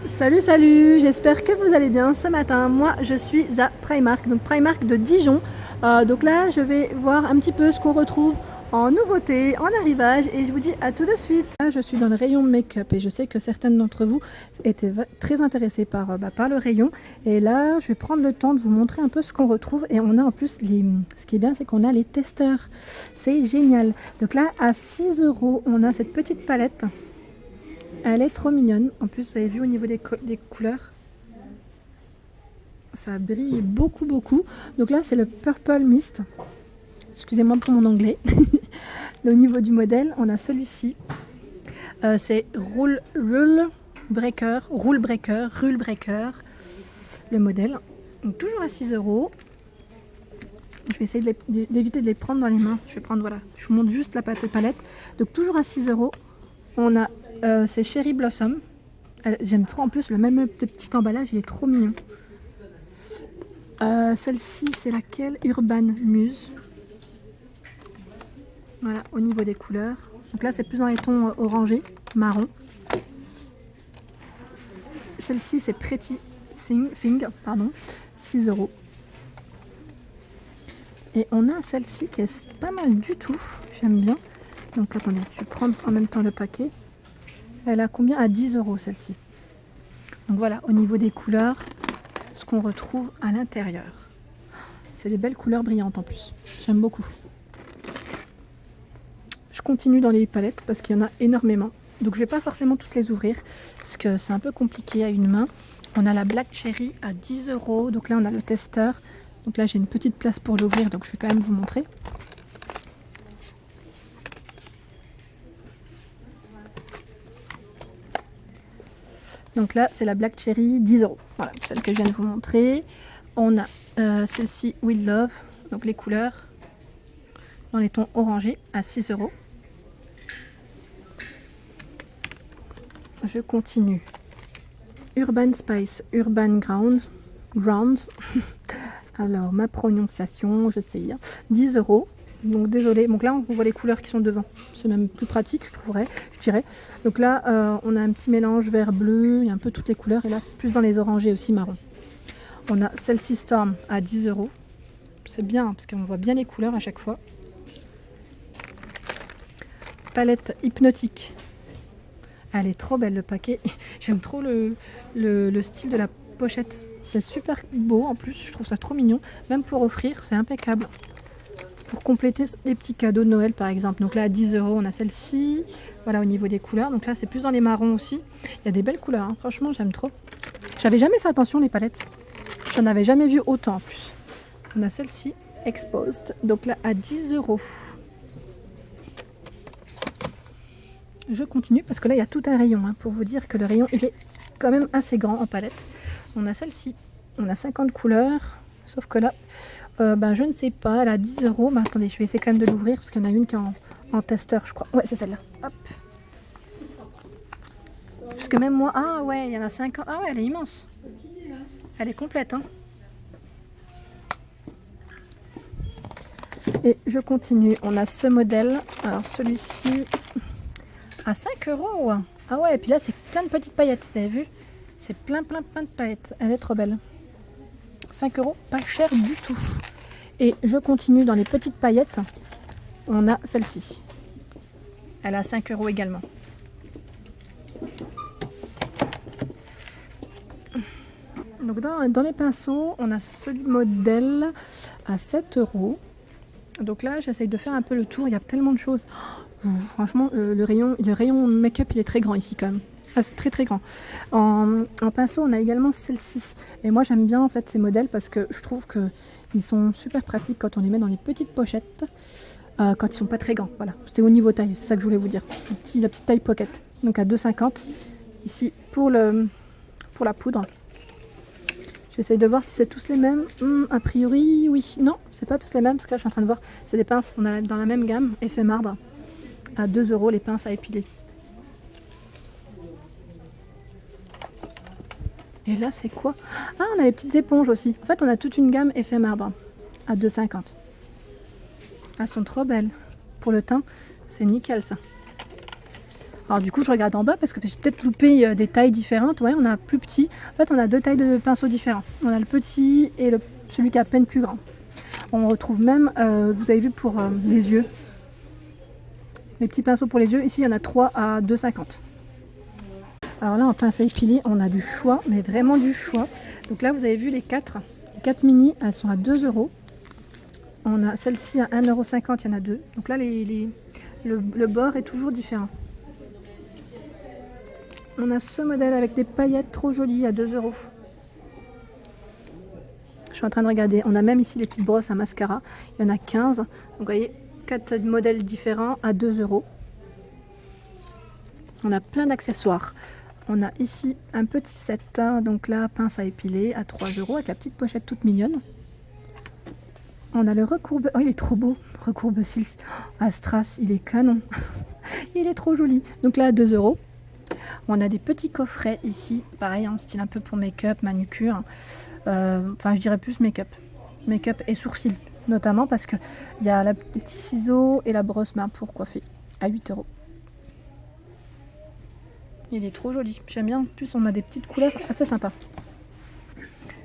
Salut, salut, j'espère que vous allez bien ce matin. Moi, je suis à Primark, donc Primark de Dijon. Donc là, je vais voir un petit peu ce qu'on retrouve en nouveauté, en arrivage, et je vous dis à tout de suite. Là, je suis dans le rayon make-up et je sais que certaines d'entre vous étaient très intéressés par le rayon. Et là, je vais prendre le temps de vous montrer un peu ce qu'on retrouve. Et on a en plus, ce qui est bien, c'est qu'on a les testeurs. C'est génial. Donc là, à 6 €, on a cette petite palette. Elle est trop mignonne. En plus, vous avez vu au niveau des couleurs, ça brille beaucoup, beaucoup. Donc là, c'est le Purple Mist. Excusez-moi pour mon anglais. Au niveau du modèle, on a celui-ci. C'est Rule Breaker, le modèle. Donc toujours à 6 €. Je vais essayer d'éviter de les prendre dans les mains. Je vais prendre, voilà, je vous montre juste la palette. Donc toujours à 6 €. On a c'est Cherry Blossom. J'aime trop en plus le petit emballage, il est trop mignon. Celle-ci, c'est laquelle? Urban Muse. Voilà, au niveau des couleurs. Donc là, c'est plus dans les tons orangés, marron. Celle-ci, c'est Pretty Thing, pardon, 6 €. Et on a celle-ci qui est pas mal du tout. J'aime bien. Donc attendez, je vais prendre en même temps le paquet. Elle a combien? À 10 € celle-ci. Donc voilà, au niveau des couleurs, ce qu'on retrouve à l'intérieur. C'est des belles couleurs brillantes en plus. J'aime beaucoup. Je continue dans les palettes parce qu'il y en a énormément. Donc je ne vais pas forcément toutes les ouvrir parce que c'est un peu compliqué à une main. On a la Black Cherry à 10 €. Donc là, on a le testeur. Donc là, j'ai une petite place pour l'ouvrir. Donc je vais quand même vous montrer. Donc là, c'est la Black Cherry, 10 €. Voilà, celle que je viens de vous montrer. On a celle-ci, With Love, donc les couleurs dans les tons orangés à 6 €. Je continue. Urban Spice, Urban Ground. Alors, ma prononciation, je sais, 10 €. Donc désolé, donc là on voit les couleurs qui sont devant, c'est même plus pratique je dirais. Donc là on a un petit mélange vert bleu, il y a un peu toutes les couleurs, et là plus dans les orangés aussi marron. On a celle-ci Storm à 10 €, c'est bien parce qu'on voit bien les couleurs à chaque fois. Palette hypnotique, elle est trop belle le paquet, j'aime trop le style de la pochette, c'est super beau en plus, je trouve ça trop mignon, même pour offrir c'est impeccable. Pour compléter les petits cadeaux de Noël par exemple. Donc là à 10 €, on a celle-ci. Voilà au niveau des couleurs. Donc là c'est plus dans les marrons aussi. Il y a des belles couleurs, hein. Franchement j'aime trop. J'avais jamais fait attention les palettes. J'en avais jamais vu autant en plus. On a celle-ci, Exposed. Donc là à 10 €. Je continue parce que là il y a tout un rayon. Hein, pour vous dire que le rayon il est quand même assez grand en palette. On a celle-ci. On a 50 couleurs. Sauf que là, je ne sais pas, elle a 10 €. Mais attendez, je vais essayer quand même de l'ouvrir parce qu'il y en a une qui est en testeur, je crois. Ouais, c'est celle-là. Hop. Parce que même moi... Ah ouais, il y en a 50. Ah ouais, elle est immense. Elle est complète, hein. Et je continue. On a ce modèle. Alors celui-ci à 5 €. Ah ouais, et puis là, c'est plein de petites paillettes. Vous avez vu? C'est plein de paillettes. Elle est trop belle. 5 €, pas cher du tout. Et je continue dans les petites paillettes. On a celle-ci. Elle a 5 € également. Donc dans les pinceaux, on a ce modèle à 7 €. Donc là, j'essaye de faire un peu le tour. Il y a tellement de choses. Oh, franchement, le rayon make-up, il est très grand ici quand même. Ah, c'est très grand. En pinceau, on a également celle-ci. Et moi, j'aime bien en fait ces modèles parce que je trouve qu'ils sont super pratiques quand on les met dans les petites pochettes, quand ils sont pas très grands. Voilà, c'était au niveau taille, c'est ça que je voulais vous dire. La petite taille pocket. Donc à 2,50 € ici pour la poudre. J'essaye de voir si c'est tous les mêmes. A priori, oui. Non, c'est pas tous les mêmes parce que là, je suis en train de voir. C'est des pinces. On a dans la même gamme, effet marbre, à 2 € les pinces à épiler. Et là, c'est quoi? Ah, on a les petites éponges aussi. En fait, on a toute une gamme effet marbre à 2,50 €. Elles sont trop belles. Pour le teint, c'est nickel ça. Alors du coup je regarde en bas parce que j'ai peut-être loupé des tailles différentes. Ouais, on a plus petit. En fait on a deux tailles de pinceaux différents. On a le petit et celui qui est à peine plus grand. On retrouve même, vous avez vu pour les yeux, les petits pinceaux pour les yeux. Ici il y en a 3 à 2,50. Alors là en pince à épiler on a du choix, mais vraiment du choix. Donc là vous avez vu les 4 mini, elles sont à 2 €. On a celle-ci à 1,50 €, il y en a 2. Donc là le bord est toujours différent. On a ce modèle avec des paillettes trop jolies à 2 €. Je suis en train de regarder. On a même ici les petites brosses à mascara. Il y en a 15. Donc vous voyez, 4 modèles différents à 2 €. On a plein d'accessoires. On a ici un petit set. Donc là, pince à épiler à 3 € avec la petite pochette toute mignonne. On a le recourbe. Oh, il est trop beau. Recourbe cils à strass. Il est canon. Il est trop joli. Donc là, à 2 €. On a des petits coffrets ici. Pareil, en style un peu pour make-up, manucure. Enfin, je dirais plus make-up. Make-up et sourcils. Notamment parce qu'il y a le petit ciseau et la brosse main pour coiffer. À 8 €. Il est trop joli. J'aime bien. En plus, on a des petites couleurs assez sympas.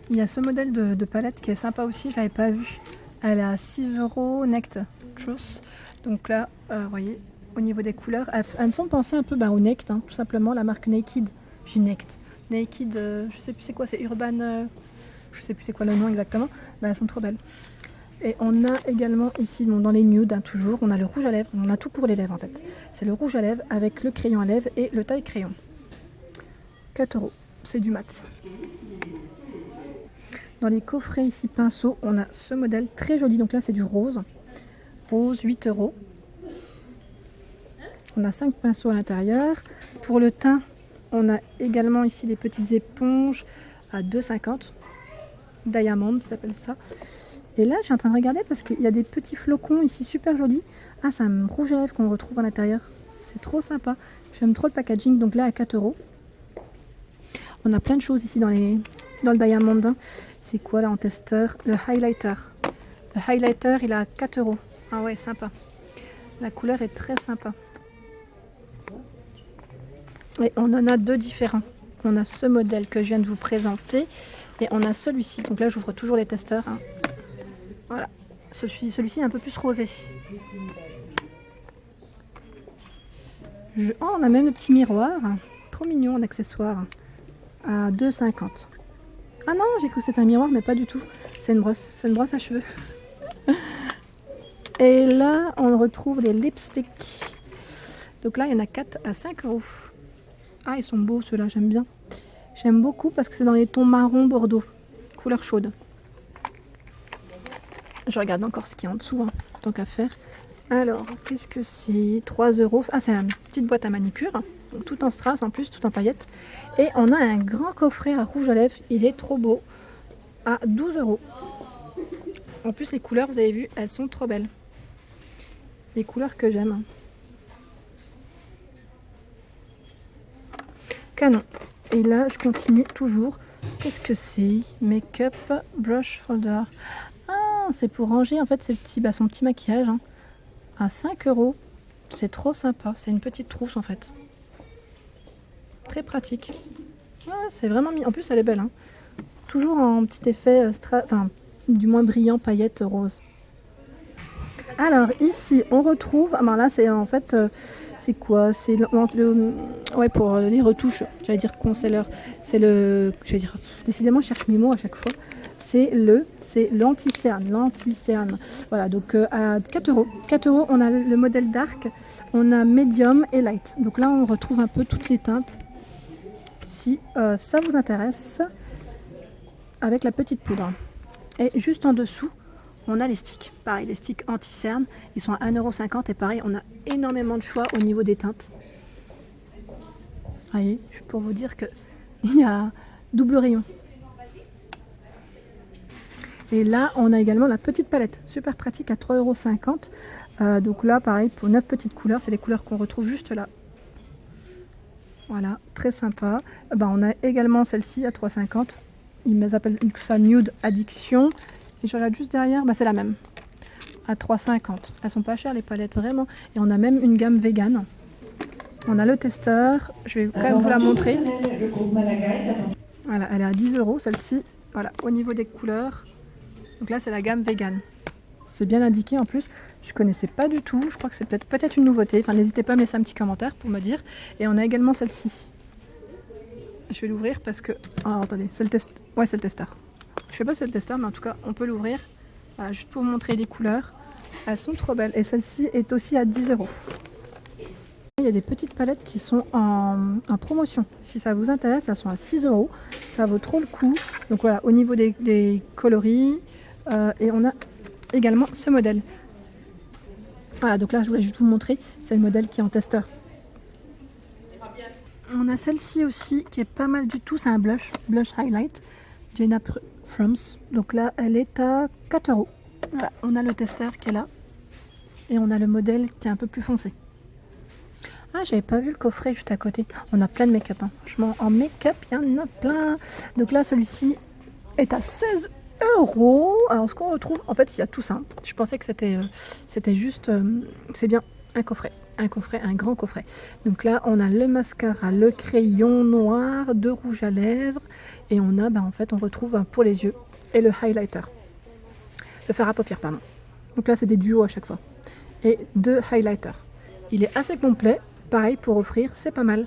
Il y a ce modèle de palette qui est sympa aussi. Je l'avais pas vu. Elle est à 6 € Nect Truth. Donc là, vous voyez, au niveau des couleurs, elles me font penser un peu au Nect, tout simplement, la marque Naked. J'ai Nect. Naked, je sais plus c'est quoi, c'est Urban, je sais plus c'est quoi le nom exactement. Elles sont trop belles. Et on a également ici, dans les nudes, toujours, on a le rouge à lèvres. On a tout pour les lèvres en fait. C'est le rouge à lèvres avec le crayon à lèvres et le taille crayon. 4 €. C'est du mat. Dans les coffrets ici pinceaux, on a ce modèle très joli. Donc là, c'est du rose. Rose, 8 €. On a 5 pinceaux à l'intérieur. Pour le teint, on a également ici les petites éponges à 2,50 €. Diamond, ça s'appelle ça. Et là, je suis en train de regarder parce qu'il y a des petits flocons ici super jolis. Ah, c'est un rouge à lèvres qu'on retrouve à l'intérieur. C'est trop sympa. J'aime trop le packaging. Donc là, à 4 €. On a plein de choses ici dans le Diamond. C'est quoi là en testeur? Le highlighter. Le highlighter, il est à 4 €. Ah ouais, sympa. La couleur est très sympa. Et on en a deux différents. On a ce modèle que je viens de vous présenter. Et on a celui-ci. Donc là, j'ouvre toujours les testeurs. Voilà. Celui-ci est un peu plus rosé. Oh, on a même le petit miroir. Trop mignon en accessoire. À 2,50 €. Ah non, j'ai cru que c'était un miroir, mais pas du tout. C'est une brosse. C'est une brosse à cheveux. Et là, on retrouve les lipsticks. Donc là, il y en a 4 à 5 €. Ah, ils sont beaux ceux-là, j'aime bien. J'aime beaucoup parce que c'est dans les tons marron bordeaux. Couleur chaude. Je regarde encore ce qu'il y a en dessous, tant qu'à faire. Alors, qu'est-ce que c'est? 3 €. Ah, c'est une petite boîte à manicure. Donc, tout en strass en plus, tout en paillettes. Et on a un grand coffret à rouge à lèvres. Il est trop beau. À 12 €. En plus, les couleurs, vous avez vu, elles sont trop belles. Les couleurs que j'aime. Canon. Et là, je continue toujours. Qu'est-ce que c'est? Make-up brush holder. Ah, c'est pour ranger en fait son petit maquillage. À 5 €. C'est trop sympa. C'est une petite trousse en fait. Très pratique. Ah, c'est vraiment mis. En plus, elle est belle. Toujours en petit effet, enfin, du moins brillant, paillettes rose. Alors ici, on retrouve. Ah ben là, c'est en fait. C'est quoi? C'est ouais, pour les retouches. J'allais dire concealer. C'est le. J'allais dire. Décidément, je cherche mes mots à chaque fois. C'est l'anti-cerne. L'anti-cerne. Voilà, donc à 4 €. 4 €, on a le modèle dark. On a medium et light. Donc là, on retrouve un peu toutes les teintes. Si ça vous intéresse, avec la petite poudre. Et juste en dessous, on a les sticks. Pareil, les sticks anti-cerne, ils sont à 1,50 € et pareil, on a énormément de choix au niveau des teintes. Vous voyez, je peux vous dire qu'il y a double rayon. Et là, on a également la petite palette, super pratique à 3,50 €. Donc là, pareil, pour 9 petites couleurs, c'est les couleurs qu'on retrouve juste là. Voilà, très sympa. On a également celle-ci à 3,50 €. Ils appellent ça Nude Addiction. Et je regarde juste derrière, c'est la même. À 3,50 €. Elles sont pas chères les palettes, vraiment. Et on a même une gamme vegan. On a le testeur, je vais quand même vous la montrer. Voilà, elle est à 10 € celle-ci. Voilà, au niveau des couleurs. Donc là, c'est la gamme vegan. C'est bien indiqué en plus. Je connaissais pas du tout. Je crois que c'est peut-être une nouveauté. Enfin, n'hésitez pas à me laisser un petit commentaire pour me dire. Et on a également celle-ci. Je vais l'ouvrir parce que... Oh, attendez, c'est le test. Ouais, c'est le testeur. Je sais pas si c'est le testeur, mais en tout cas, on peut l'ouvrir. Voilà, juste pour vous montrer les couleurs. Elles sont trop belles. Et celle-ci est aussi à 10 €. Il y a des petites palettes qui sont en promotion. Si ça vous intéresse, elles sont à 6 €. Ça vaut trop le coup. Donc voilà, au niveau des coloris. Et on a également ce modèle. Voilà, donc là, je voulais juste vous montrer. C'est le modèle qui est en testeur. On a celle-ci aussi qui est pas mal du tout. C'est un blush highlight. Jenna Frums. Donc là, elle est à 4 €. Voilà, on a le testeur qui est là. Et on a le modèle qui est un peu plus foncé. Ah, j'avais pas vu le coffret juste à côté. On a plein de make-up. Hein. Franchement, en make-up, il y en a plein. Donc là, celui-ci est à 16 €. Alors, ce qu'on retrouve, en fait, il y a tout ça. Je pensais que c'était juste... c'est bien un coffret. Un grand coffret. Donc là, on a le mascara, le crayon noir, de rouge à lèvres. Et on a, en fait, on retrouve pour les yeux et le highlighter. Le fard à paupières, pardon. Donc là, c'est des duos à chaque fois. Et 2 highlighters. Il est assez complet. Pareil, pour offrir, c'est pas mal.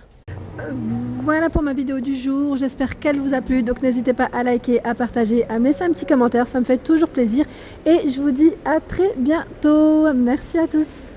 Voilà pour ma vidéo du jour, j'espère qu'elle vous a plu, donc n'hésitez pas à liker, à partager, à me laisser un petit commentaire, ça me fait toujours plaisir et je vous dis à très bientôt, merci à tous.